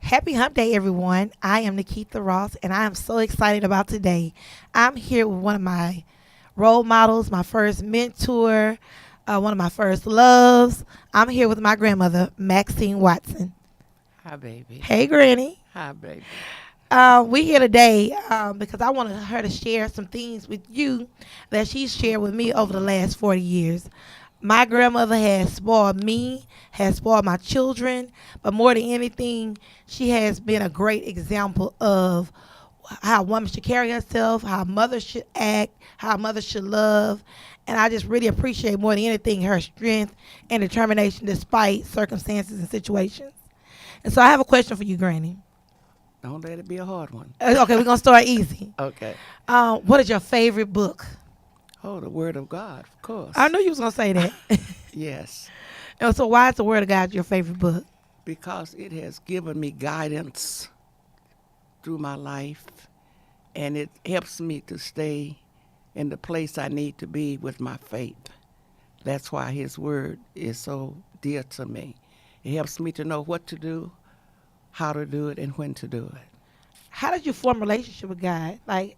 Happy Hump Day, everyone. I am Nikita Ross, and I am so excited about today. I'm here with one of my role models, my first mentor, one of my first loves. I'm here with my grandmother, Maxine Watson. Hi, baby. Hey, Granny. Hi, baby. We here today because I wanted her to share some things with you that she's shared with me over the last 40 years. My grandmother has spoiled me, has spoiled my children, but more than anything, she has been a great example of how a woman should carry herself, how a mother should act, how a mother should love. And I just really appreciate more than anything her strength and determination despite circumstances and situations. And so I have a question for you, Granny. Don't let it be a hard one. Okay, we're going to start easy. Okay. What is your favorite book? Oh, the Word of God, of course. I knew you was going to say that. Yes, And so why is the Word of God your favorite book? because it has given me guidance through my life, and it helps me to stay in the place I need to be with my faith. That's why His Word is so dear to me. It helps me to know what to do, how to do it, and when to do it. How did you form a relationship with God? Like,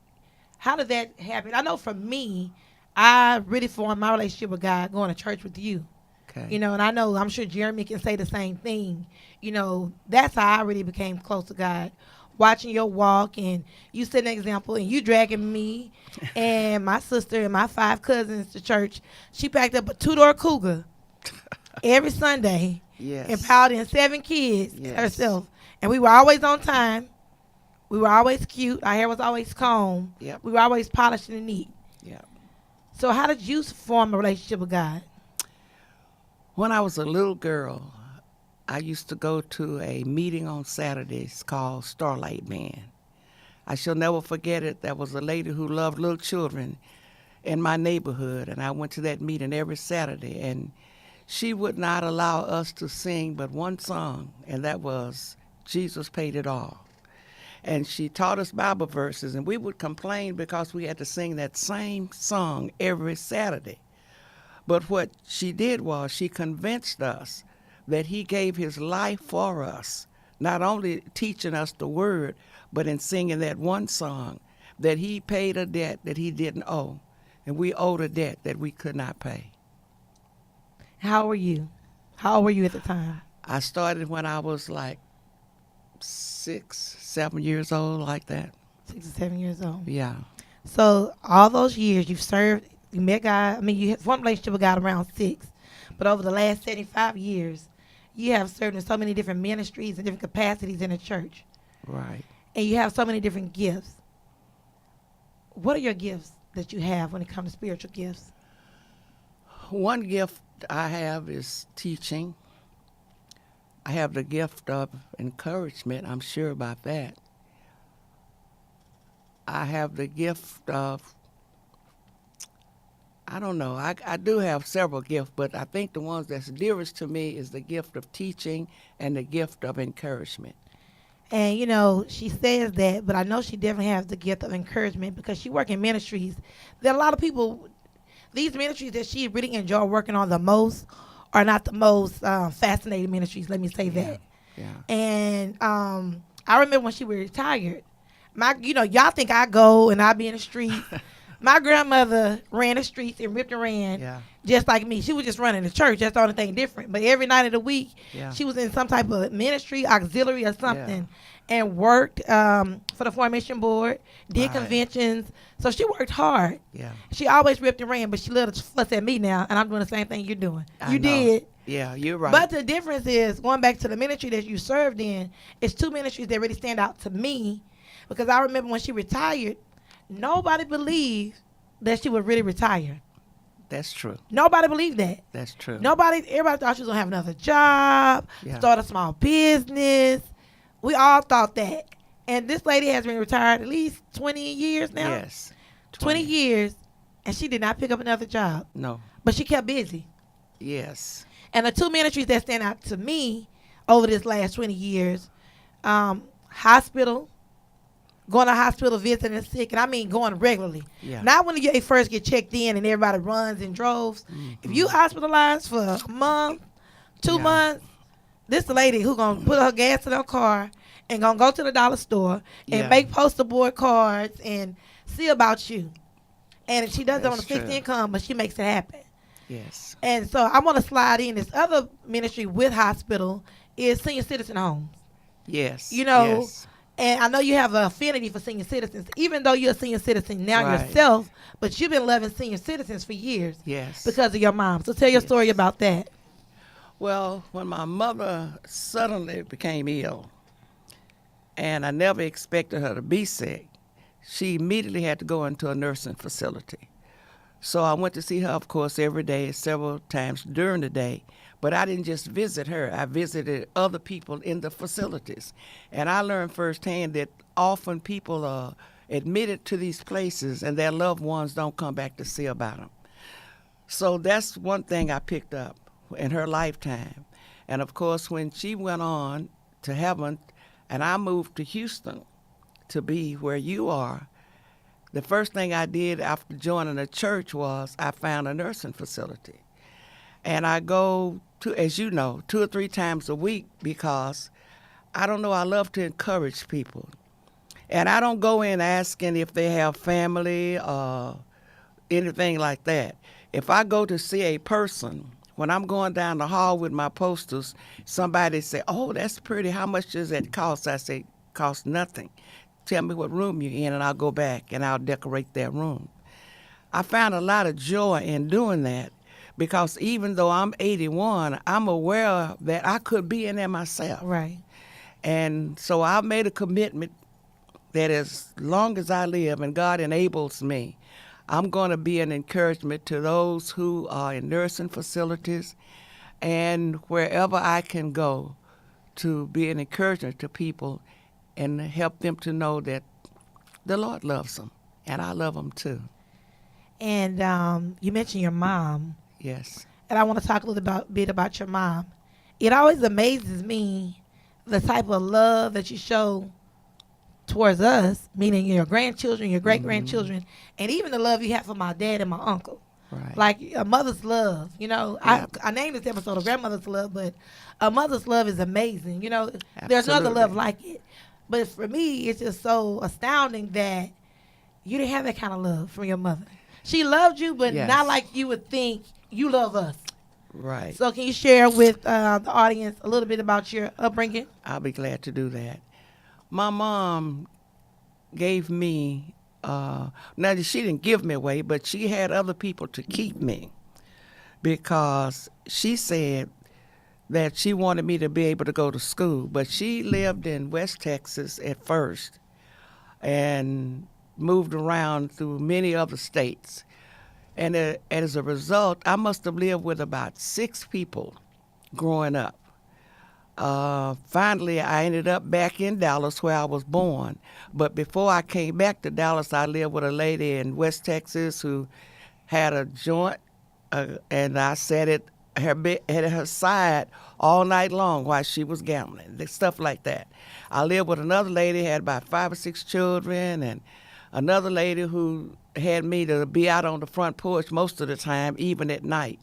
how did that happen? I know for me, I really formed my relationship with God going to church with you. Okay. And I know, I'm sure Jeremy can say the same thing. That's how I really became close to God. Watching your walk, and you set an example, and you dragging me and my sister and my 5 cousins to church. She packed up a 2-door Cougar every Sunday Yes. and piled in 7 kids Yes. herself. And we were always on time. We were always cute. Our hair was always combed. Yep. We were always polished and neat. Yeah. So how did you form a relationship with God? When I was a little girl, I used to go to a meeting on Saturdays called Starlight Man. I shall never forget it. There was a lady who loved little children in my neighborhood, and I went to that meeting every Saturday, and she would not allow us to sing but one song, and that was Jesus Paid It All. And she taught us Bible verses, and we would complain because we had to sing that same song every Saturday. But what she did was she convinced us that He gave His life for us, not only teaching us the word, but in singing that one song, that He paid a debt that He didn't owe, and we owed a debt that we could not pay. How were you? How old were you at the time? I started when I was like 6, 7 years old, like that. 6 or 7 years old. Yeah. So all those years you've served, you met God. I mean, you formed a relationship with God around 6. But over the last 75 years, you have served in so many different ministries and different capacities in the church. Right. And you have so many different gifts. What are your gifts that you have when it comes to spiritual gifts? One gift I have is teaching. I have the gift of encouragement. I'm sure about that. I have the gift of, I don't know, I do have several gifts, but I think the ones that's dearest to me is the gift of teaching and the gift of encouragement. And, she says that, but I know she definitely has the gift of encouragement because she works in ministries. There are a lot of people, these ministries that she really enjoy working on the most are not the most fascinating ministries, let me say that. Yeah. And I remember when she was retired, y'all think I go and I be in the streets. My grandmother ran the streets and ripped and ran Yeah. just like me. She was just running the church. That's the only thing different. But every night of the week, Yeah. she was in some type of ministry, auxiliary or something, and worked for the Formation Board, did Right. conventions. So she worked hard. Yeah. She always ripped and ran, but she loved to fuss at me now, and I'm doing the same thing you're doing. I You know. did. Yeah, you're right. But the difference is, going back to the ministry that you served in, it's 2 ministries that really stand out to me. Because I remember when she retired, nobody believed that she would really retire. That's true. Nobody believed that. That's true. Everybody thought she was going to have another job, Yeah. start a small business. We all thought that. And this lady has been retired at least 20 years now. Yes. 20 years, and she did not pick up another job. No. But she kept busy. Yes. And the 2 ministries that stand out to me over this last 20 years, hospital, going to hospital visiting the sick, and I mean going regularly. Yeah. Not when you first get checked in and everybody runs in droves. Mm-hmm. If you hospitalized for a month, 2 Yeah. months, this the lady who gonna put her gas in her car and gonna go to the dollar store and Yeah, make poster board cards and see about you. And she does it on a that's fixed true. income, but she makes it happen. Yes. And so I want to slide in this other ministry with hospital is senior citizen homes. You Yes. know, Yes. and I know you have an affinity for senior citizens, even though you're a senior citizen now Right. yourself, but you've been loving senior citizens for years Yes. because of your mom. So tell your story Yes. about that. Well, when my mother suddenly became ill, and I never expected her to be sick, she immediately had to go into a nursing facility. So I went to see her, of course, every day, several times during the day. But I didn't just visit her, I visited other people in the facilities. And I learned firsthand that often people are admitted to these places and their loved ones don't come back to see about them. So that's one thing I picked up in her lifetime. And of course, when she went on to heaven and I moved to Houston to be where you are, the first thing I did after joining the church was I found a nursing facility. And I go to, as you know, 2 or 3 times a week because I don't know, I love to encourage people. And I don't go in asking if they have family or anything like that. If I go to see a person, when I'm going down the hall with my posters, somebody say, "Oh, that's pretty. How much does that cost?" I say, "Cost nothing. Tell me what room you're in and I'll go back and I'll decorate that room." I found a lot of joy in doing that because even though I'm 81, I'm aware that I could be in there myself. Right. And so I made a commitment that as long as I live and God enables me, I'm going to be an encouragement to those who are in nursing facilities and wherever I can go to be an encouragement to people and help them to know that the Lord loves them and I love them too. And you mentioned your mom, Yes. and I want to talk a little bit about your mom. It always amazes me the type of love that you show towards us, meaning your grandchildren, your great grandchildren, and even the love you have for my dad and my uncle. Right. Like a mother's love, you know. Yeah. I named this episode a grandmother's love, but a mother's love is amazing. You know, there's no other love Absolutely. like it. But for me, it's just so astounding that you didn't have that kind of love from your mother. She loved you, but Yes. not like you would think you love us. Right. So can you share with the audience a little bit about your upbringing? I'll be glad to do that. My mom gave me, now she didn't give me away, but she had other people to keep me because she said that she wanted me to be able to go to school. But she lived in West Texas at first and moved around through many other states. And as a result, I must have lived with about 6 people growing up. Finally, I ended up back in Dallas where I was born. But before I came back to Dallas, I lived with a lady in West Texas who had a joint, and I sat at her side all night long while she was gambling, stuff like that. I lived with another lady, had about 5 or 6 children, and another lady who had me to be out on the front porch most of the time, even at night.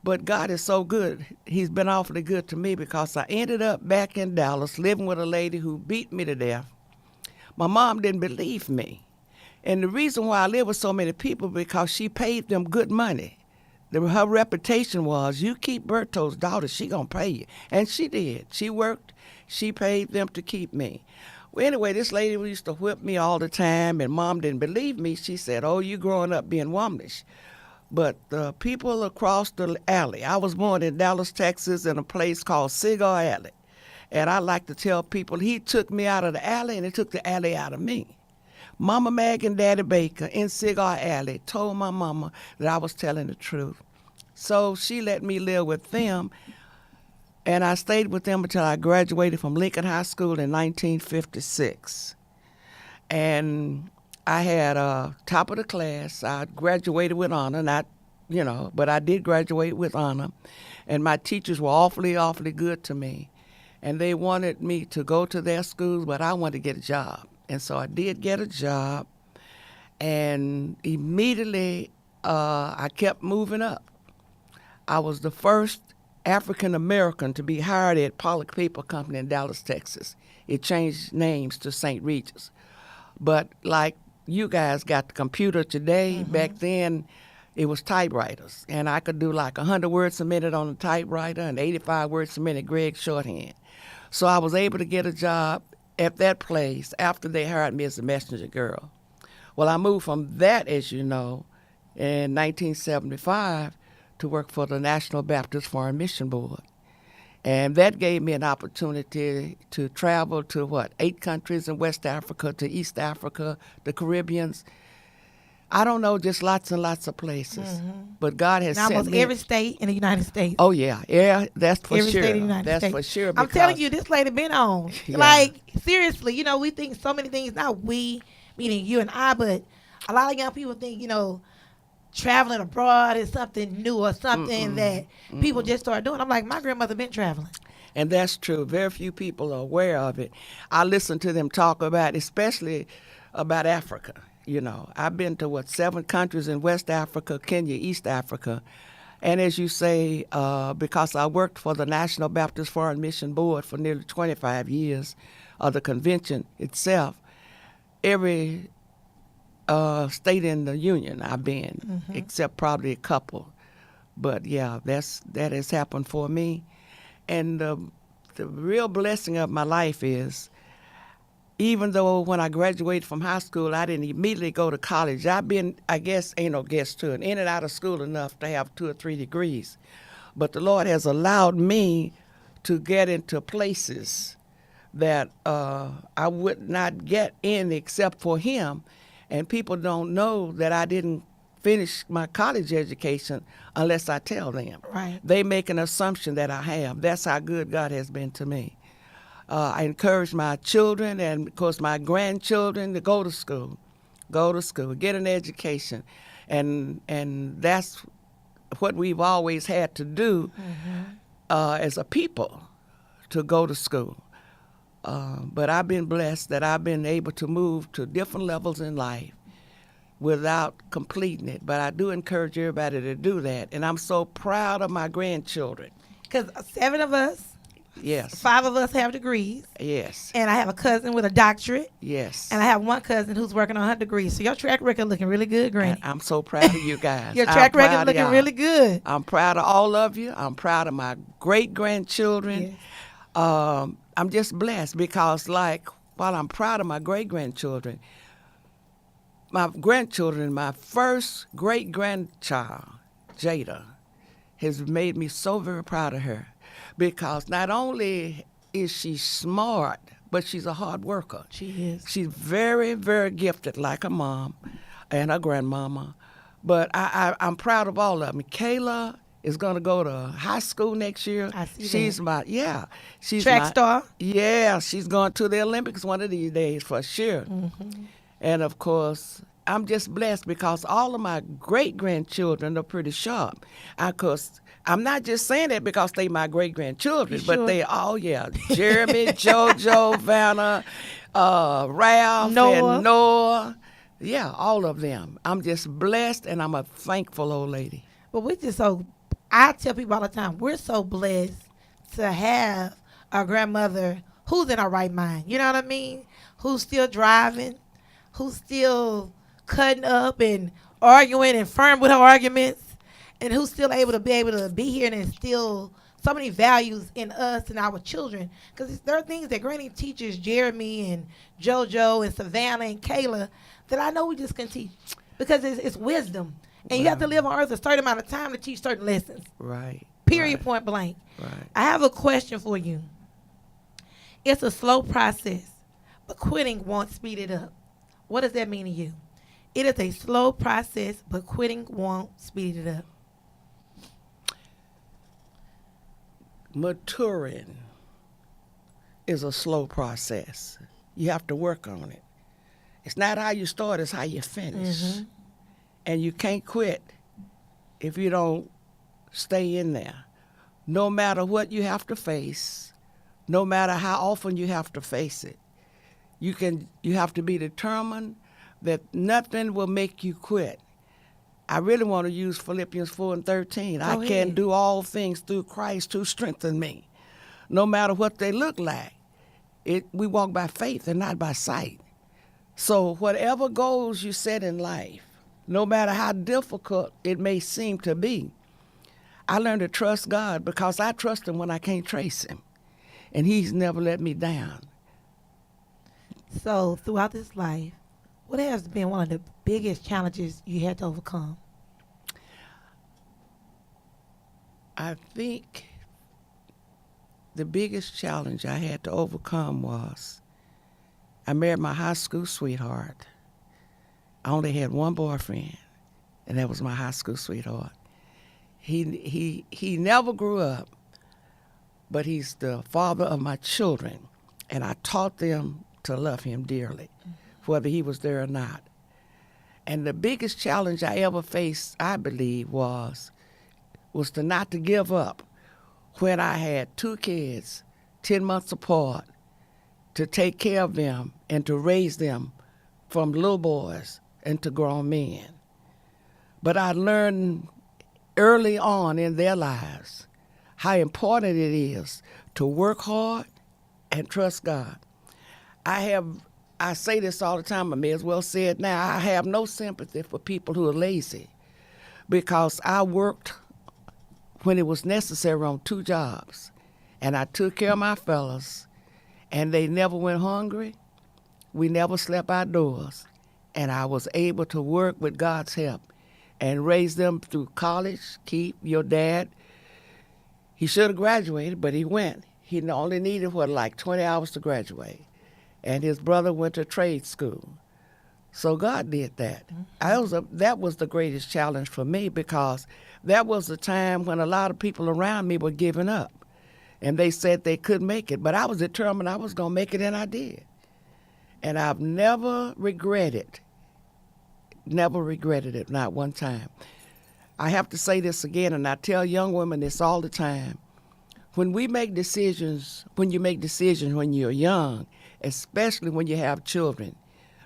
But God is so good. He's been awfully good to me because I ended up back in Dallas living with a lady who beat me to death. My mom didn't believe me. And the reason why I lived with so many people because she paid them good money. Her reputation was, you keep Berto's daughter, she gonna pay you. And she did. She worked. She paid them to keep me. Well, anyway, this lady used to whip me all the time, and Mom didn't believe me. She said, "Oh, you growing up being womanish." But the people across the alley, I was born in Dallas, Texas, in a place called Cigar Alley. And I like to tell people he took me out of the alley and he took the alley out of me. Mama Mag and Daddy Baker in Cigar Alley told my mama that I was telling the truth. So she let me live with them, and I stayed with them until I graduated from Lincoln High School in 1956. And I had top of the class. I graduated with honor, not, but I did graduate with honor. And my teachers were awfully, awfully good to me. And they wanted me to go to their schools, but I wanted to get a job. And so I did get a job. And immediately I kept moving up. I was the first African American to be hired at Pollock Paper Company in Dallas, Texas. It changed names to St. Regis. But like you guys got the computer today, back then it was typewriters. And I could do like 100 words a minute on a typewriter and 85 words a minute Greg shorthand. So I was able to get a job at that place after they hired me as a messenger girl. Well, I moved from that, as you know, in 1975 to work for the National Baptist Foreign Mission Board. And that gave me an opportunity to travel to 8 countries in West Africa, to East Africa, the Caribbeans. I don't know, just lots and lots of places. But God has Now, sent almost me. every state in the United States. Oh yeah, that's for Every sure. state in the United That's States. for sure. I'm telling because- you, this lady been on. Yeah. Like, seriously, we think so many things, not we, meaning you and I, but a lot of young people think, traveling abroad is something new or something that people just start doing. I'm like, my grandmother been traveling. And that's true. Very few people are aware of it. I listen to them talk about, especially about Africa. I've been to 7 countries in West Africa, Kenya, East Africa. And as you say, because I worked for the National Baptist Foreign Mission Board for nearly 25 years, the convention itself, every state in the union I've been, except probably a couple. But yeah, that has happened for me. And the real blessing of my life is, even though when I graduated from high school, I didn't immediately go to college. I've been, I guess, ain't no guess to it, in and out of school enough to have 2 or 3 degrees. But the Lord has allowed me to get into places that I would not get in except for Him. And people don't know that I didn't finish my college education unless I tell them. Right. They make an assumption that I have. That's how good God has been to me. I encourage my children and, of course, my grandchildren to go to school, get an education. And that's what we've always had to do as a people, to go to school. But I've been blessed that I've been able to move to different levels in life without completing it. But I do encourage everybody to do that. And I'm so proud of my grandchildren. Because 7 of us, Yes. 5 of us have degrees. Yes. And I have a cousin with a doctorate. Yes. And I have one cousin who's working on her degree. So your track record looking really good, Granny. I'm so proud of you guys. Your I'm track proud record of looking y'all. really good. I'm proud of all of you. I'm proud of my great-grandchildren. Yes. I'm just blessed because, while I'm proud of my great-grandchildren, my first great-grandchild, Jada, has made me so very proud of her, because not only is she smart, but she's a hard worker. She is. She's very, very gifted, like her mom and her grandmama. But I'm proud of all of them. Kayla is going to go to high school next year. I see She's that. she's Track star. Yeah, she's going to the Olympics one of these days for sure. And of course, I'm just blessed because all of my great-grandchildren are pretty sharp. Of course, I'm not just saying that because they my great-grandchildren, You but sure? they all, Jeremy, JoJo, Vanna, Ralph, Noah. and Noah. Yeah, all of them. I'm just blessed, and I'm a thankful old lady. But we're just I tell people all the time, we're so blessed to have a grandmother who's in her right mind. You know what I mean? Who's still driving, who's still cutting up and arguing and firm with her arguments, and who's still able to be here and instill so many values in us and our children. Because there are things that Granny teaches Jeremy and JoJo and Savannah and Kayla that I know we just can teach, because it's wisdom. And you have to live on earth a certain amount of time to teach certain lessons. Right. Period, Right. point blank. Right. I have a question for you. It's a slow process, but quitting won't speed it up. What does that mean to you? It is a slow process, but quitting won't speed it up. Maturing is a slow process. You have to work on it. It's not how you start, it's how you finish. And you can't quit if you don't stay in there. No matter what you have to face, no matter how often you have to face it, you have to be determined that nothing will make you quit. I really want to use Philippians 4:13. Go I can ahead. do all things through Christ who strengthens me. No matter what they look like, we walk by faith and not by sight. So whatever goals you set in life, no matter how difficult it may seem to be, I learned to trust God because I trust him when I can't trace him. And he's never let me down. So throughout this life, what has been one of the biggest challenges you had to overcome? I think the biggest challenge I had to overcome was I married my high school sweetheart. I only had one boyfriend, and that was my high school sweetheart. He never grew up, but he's the father of my children, and I taught them to love him dearly, whether he was there or not. And the biggest challenge I ever faced, I believe, was to not to give up when I had two kids, 10 months apart, to take care of them and to raise them from little boys into grown men. But I learned early on in their lives how important it is to work hard and trust God. I say this all the time, I may as well say it now. I have no sympathy for people who are lazy because I worked when it was necessary on 2 jobs, and I took care of my fellas, and they never went hungry. We never slept outdoors, and I was able to work with God's help and raise them through college. Keep your dad, he should have graduated, but he went. He only needed, like 20 hours to graduate. And his brother went to trade school. So God did that. That was the greatest challenge for me because that was the time when a lot of people around me were giving up. And they said they couldn't make it. But I was determined I was going to make it, and I did. And I've never regretted it, not one time. I have to say this again, and I tell young women this all the time. When you make decisions when you're young, especially when you have children,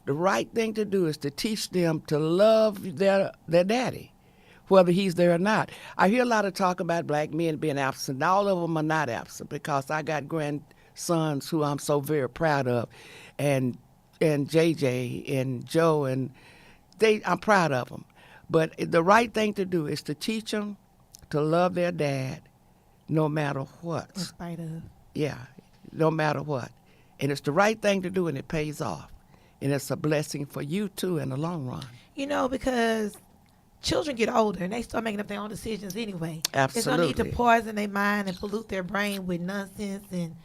the right thing to do is to teach them to love their daddy, whether he's there or not. I hear a lot of talk about black men being absent. All of them are not absent because I got grandsons who I'm so very proud of, and JJ and Joe, and I'm proud of them. But the right thing to do is to teach them to love their dad no matter what. In spite of. Yeah, no matter what. And it's the right thing to do, and it pays off. And it's a blessing for you, too, in the long run. You know, because children get older and they start making up their own decisions anyway. Absolutely. There's no need to poison their mind and pollute their brain with nonsense, and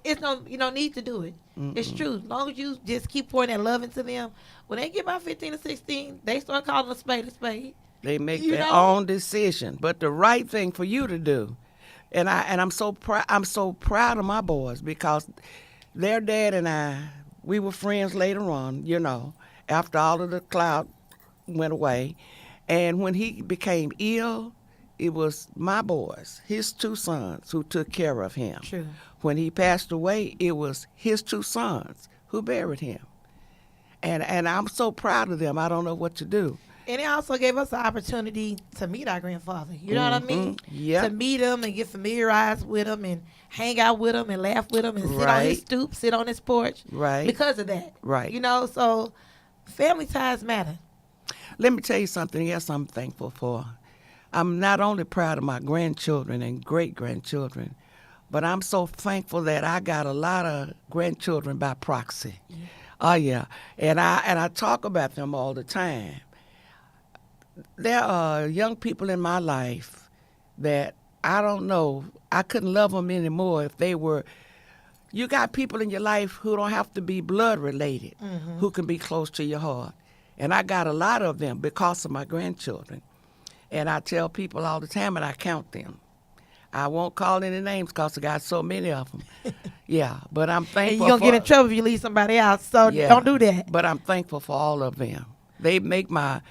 you don't need to do it. Mm-mm. It's true. As long as you just keep pouring that love into them, when they get about 15 or 16, they start calling a spade a spade. They make their own decision. But the right thing for you to do, and I'm so proud of my boys because their dad and I, we were friends later on, after all of the clout went away. And when he became ill, it was my boys, his 2 sons, who took care of him. True. When he passed away, it was his 2 sons who buried him. And I'm so proud of them. I don't know what to do. And it also gave us the opportunity to meet our grandfather. You know what I mean? Yeah. To meet him and get familiarized with him and hang out with him and laugh with him and sit on his stoop, sit on his porch. Right. Because of that. Right. So family ties matter. Let me tell you something else I'm thankful for. I'm not only proud of my grandchildren and great-grandchildren, but I'm so thankful that I got a lot of grandchildren by proxy. Yeah. Oh, yeah. And I talk about them all the time. There are young people in my life that I don't know. I couldn't love them anymore if they were. You got people in your life who don't have to be blood related, who can be close to your heart. And I got a lot of them because of my grandchildren. And I tell people all the time, and I count them. I won't call any names because I got so many of them. Yeah, but I'm thankful. And you're going to get in trouble if you leave somebody out, so don't do that. But I'm thankful for all of them. They make my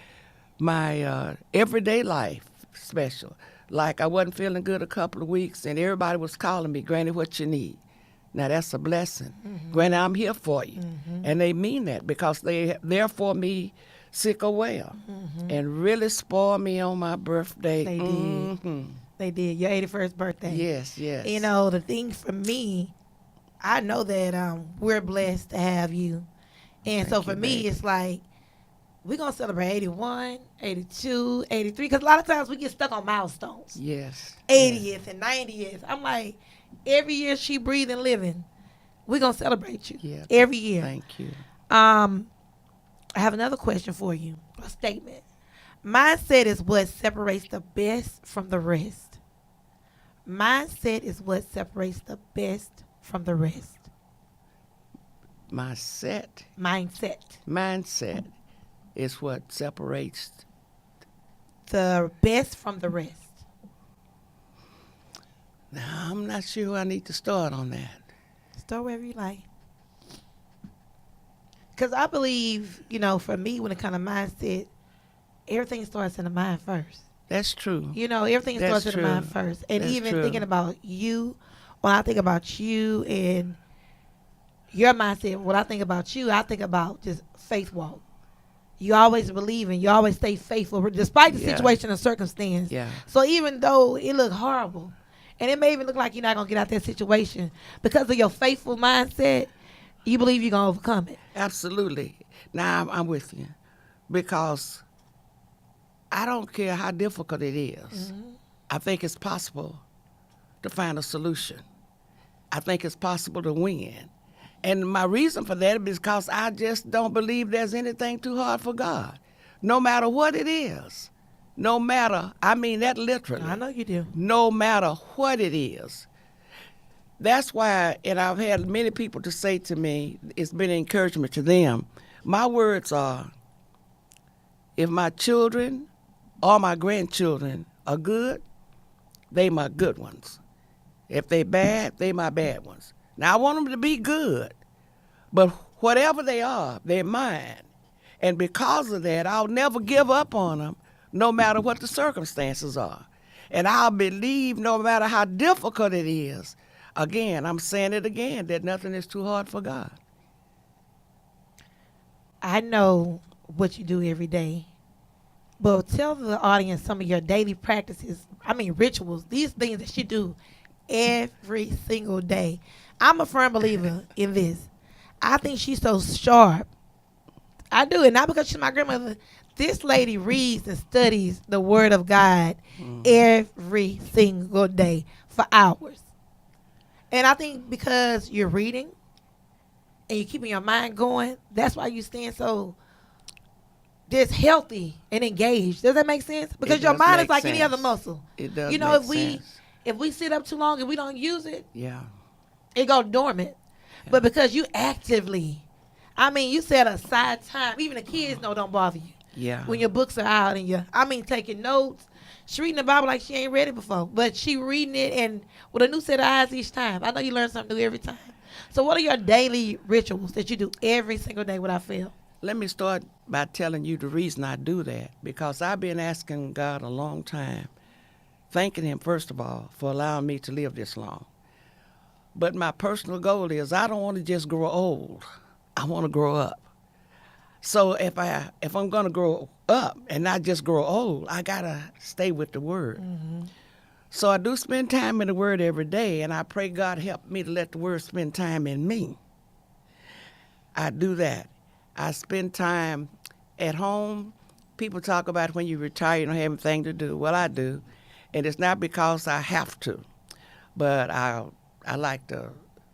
everyday life special. Like I wasn't feeling good a couple of weeks, and everybody was calling me, Granny, what you need? Now, that's a blessing. Granny, I'm here for you. And they mean that because they're there for me sick or well, and really spoiled me on my birthday. They did. They did. Your 81st birthday. Yes, yes. You know, the thing for me, I know that we're blessed to have you. And so Thank for you, me, baby. it's like, we're going to celebrate 81, 82, 83. Because a lot of times we get stuck on milestones. Yes. 80th and 90th. I'm like, every year she breathing, living, we're going to celebrate you. Yeah. Every year. Thank you. I have another question for you, a statement. Mindset is what separates the best from the rest. Mindset is what separates the best from the rest. Mindset is what separates. The best from the rest. Now, I'm not sure I need to start on that. Start wherever you like. Because I believe, you know, for me, when it comes to mindset, everything starts in the mind first. That's true. You know, everything That's starts in the mind true. first. And That's even true. thinking about you, when I think about you and your mindset, when I think about you, I think about just faith walk. You always believe and you always stay faithful despite the Yeah. situation and circumstance. Yeah. So even though it looked horrible, and it may even look like you're not going to get out that situation, because of your faithful mindset, you believe you're going to overcome it. Absolutely. Now, I'm with you. Because I don't care how difficult it is. I think it's possible to find a solution. I think it's possible to win. And my reason for that is because I just don't believe there's anything too hard for God. No matter what it is. No matter, I mean that literally. I know you do. No matter what it is. That's why, and I've had many people to say to me, it's been an encouragement to them. My words are, if my children or my grandchildren are good, they my good ones. If they bad, they my bad ones. Now, I want them to be good, but whatever they are, they're mine. And because of that, I'll never give up on them, no matter what the circumstances are. And I'll believe no matter how difficult it is. Again, I'm saying it again, that nothing is too hard for God. I know what you do every day, but tell the audience some of your daily practices. I mean, rituals, these things that you do every single day. I'm a firm believer in this. I think she's so sharp. I do it not because she's my grandmother. This lady reads and studies the Word of God every single day for hours. And I think because you're reading and you're keeping your mind going, that's why you stand so just healthy and engaged. Does that make sense? Because It your does mind is make like any sense. other muscle. It does You know, make sense. if we sit up too long and we don't use it, Yeah. it go dormant. But because you actively, I mean, you set aside time. Even the kids know don't bother you. Yeah. When your books are out and taking notes. She reading the Bible like she ain't read it before, but she reading it and with a new set of eyes each time. I know you learn something new every time. So what are your daily rituals that you do every single day without fail? Let me start by telling you the reason I do that. Because I've been asking God a long time, thanking him, first of all, for allowing me to live this long. But my personal goal is I don't want to just grow old. I want to grow up. So if I'm going to grow up and not just grow old, I got to stay with the Word. So I do spend time in the Word every day, and I pray God help me to let the Word spend time in me. I do that. I spend time at home. People talk about when you retire, you don't have anything to do. Well, I do. And it's not because I have to, but I like to,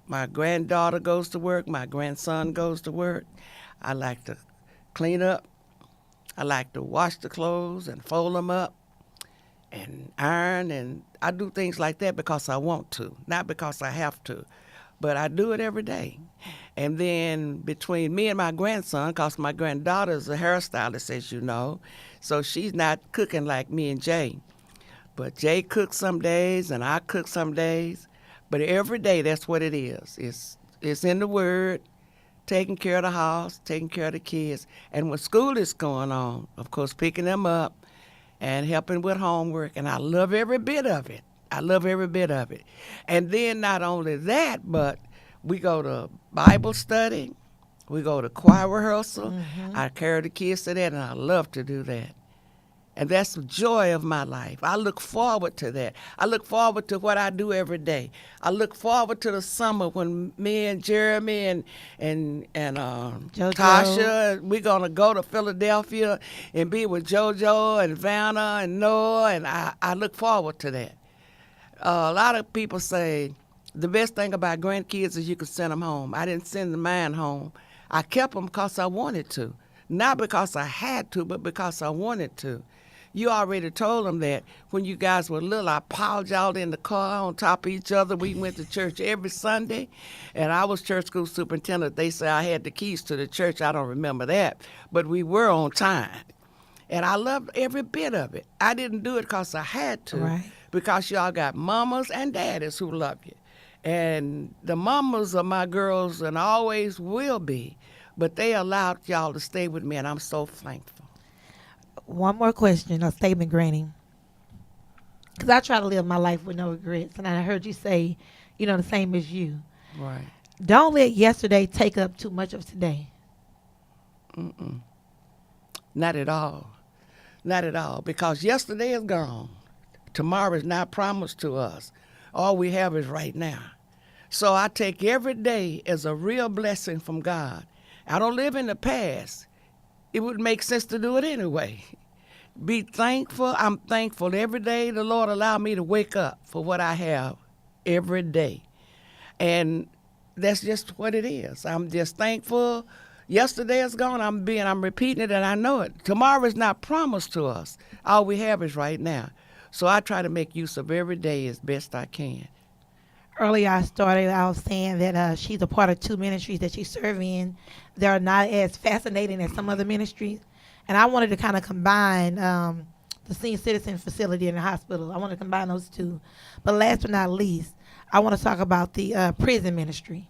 my granddaughter goes to work, my grandson goes to work. I like to clean up. I like to wash the clothes and fold them up and iron, and I do things like that because I want to, not because I have to. But I do it every day. And then between me and my grandson, because my granddaughter is a hairstylist, as you know, so she's not cooking like me and Jay. But Jay cooks some days and I cook some days. But every day, that's what it is. It's in the Word, taking care of the house, taking care of the kids. And when school is going on, of course, picking them up and helping with homework. And I love every bit of it. I love every bit of it. And then not only that, but we go to Bible study. We go to choir rehearsal. Mm-hmm. I carry the kids to that, and I love to do that. And that's the joy of my life. I look forward to that. I look forward to what I do every day. I look forward to the summer when me and Jeremy and JoJo. Tasha, we're gonna go to Philadelphia and be with JoJo and Vanna and Noah, and I look forward to that. A lot of people say the best thing about grandkids is you can send them home. I didn't send mine home. I kept them because I wanted to, not because I had to, but because I wanted to. You already told them that when you guys were little. I piled y'all in the car on top of each other. We went to church every Sunday, and I was church school superintendent. They say I had the keys to the church. I don't remember that, but we were on time. And I loved every bit of it. I didn't do it because I had to, Right. because y'all got mamas and daddies who love you. And the mamas are my girls and always will be, but they allowed y'all to stay with me, and I'm so thankful. One more question, a statement, Granny. Because I try to live my life with no regrets. And I heard you say, the same as you. Right. Don't let yesterday take up too much of today. Mm-mm. Not at all. Not at all. Because yesterday is gone. Tomorrow is not promised to us. All we have is right now. So I take every day as a real blessing from God. I don't live in the past. It would make sense to do it anyway. Be thankful. I'm thankful every day the Lord allowed me to wake up for what I have every day. And that's just what it is. I'm just thankful. Yesterday is gone. I'm repeating it, and I know it. Tomorrow is not promised to us. All we have is right now. So I try to make use of every day as best I can. Earlier I was saying that she's a part of two ministries that she serves in. They're not as fascinating as some other ministries. And I wanted to kind of combine the senior citizen facility and the hospital. I want to combine those two. But last but not least, I want to talk about the prison ministry.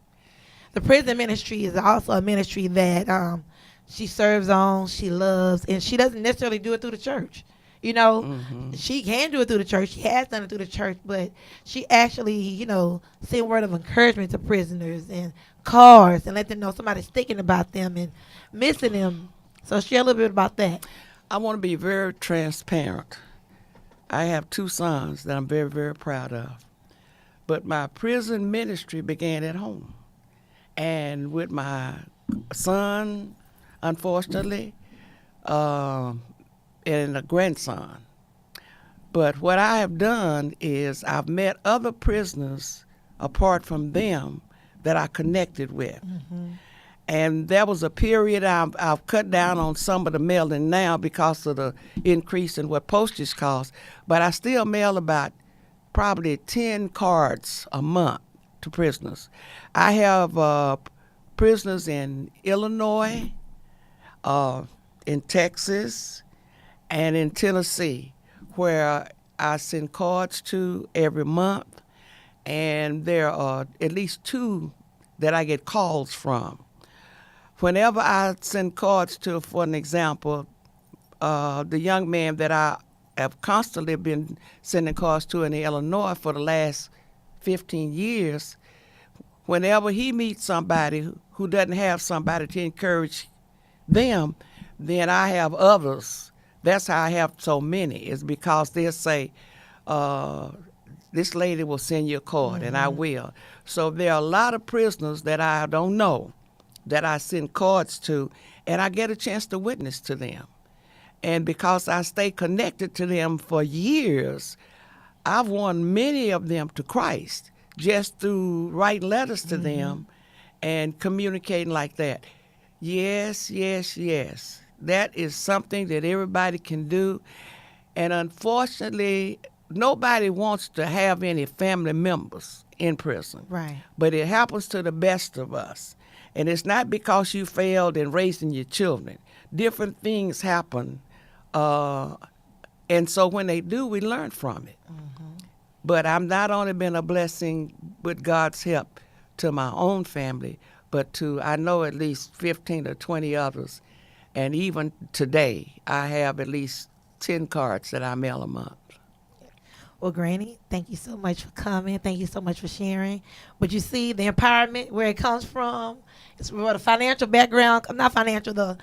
The prison ministry is also a ministry that she serves on, she loves, and she doesn't necessarily do it through the church. She can do it through the church. She has done it through the church, but she actually, send word of encouragement to prisoners and cards and let them know somebody's thinking about them and missing them. So share a little bit about that. I want to be very transparent. I have two sons that I'm very, very proud of. But my prison ministry began at home. And with my son, unfortunately, and a grandson. But what I have done is I've met other prisoners apart from them that I connected with. Mm-hmm. And there was a period I've cut down on some of the mailing now because of the increase in what postage costs. But I still mail about probably 10 cards a month to prisoners. I have prisoners in Illinois, in Texas, and in Tennessee, where I send cards to every month. And there are at least two that I get calls from. Whenever I send cards to, for an example, the young man that I have constantly been sending cards to in Illinois for the last 15 years, whenever he meets somebody who doesn't have somebody to encourage them, then I have others. That's how I have so many, is because they'll say, this lady will send you a card, and I will. So there are a lot of prisoners that I don't know that I send cards to, and I get a chance to witness to them. And because I stay connected to them for years, I've won many of them to Christ just through writing letters to them and communicating like that. Yes, yes, yes. That is something that everybody can do. And unfortunately, nobody wants to have any family members in prison. Right. But it happens to the best of us. And it's not because you failed in raising your children. Different things happen. And so when they do, we learn from it. But I've not only been a blessing with God's help to my own family, but to, I know, at least 15 or 20 others. And even today, I have at least 10 cards that I mail a month. Well, Granny, thank you so much for coming. Thank you so much for sharing. But you see, the empowerment, where it comes from, it's where the financial background, not financial, the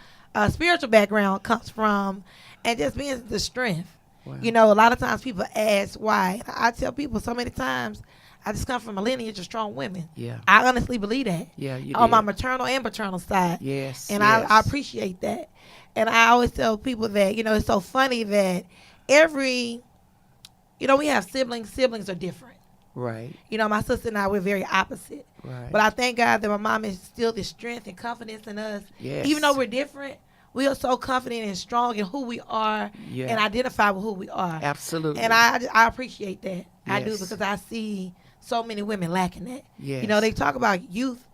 spiritual background comes from, and just being the strength. Well, You know, a lot of times people ask why. I tell people so many times, I just come from a lineage of strong women. yeah. I honestly believe that Yeah, you on my did. maternal and paternal side. Yes, And yes. I appreciate that. And I always tell people that, it's so funny that every, we have siblings. Siblings are different. Right, My sister and I, we're very opposite. right. But I thank God that my mom instilled this strength and confidence in us. Yes. Even though we're different, we are so confident and strong in who we are Yeah. and identify with who we are. Absolutely. And I appreciate that. I do, Yes. because I see so many women lacking that. Yes. They talk about youth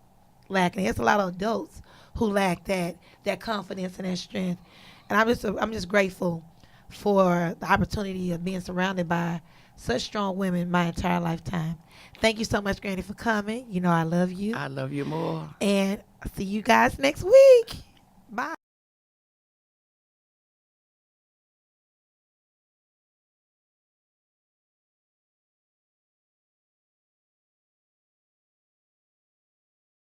lacking. There's a lot of adults who lack that confidence and that strength. And I'm just grateful for the opportunity of being surrounded by such strong women my entire lifetime. Thank you so much, Granny, for coming. I love you. I love you more. And I'll see you guys next week. Bye.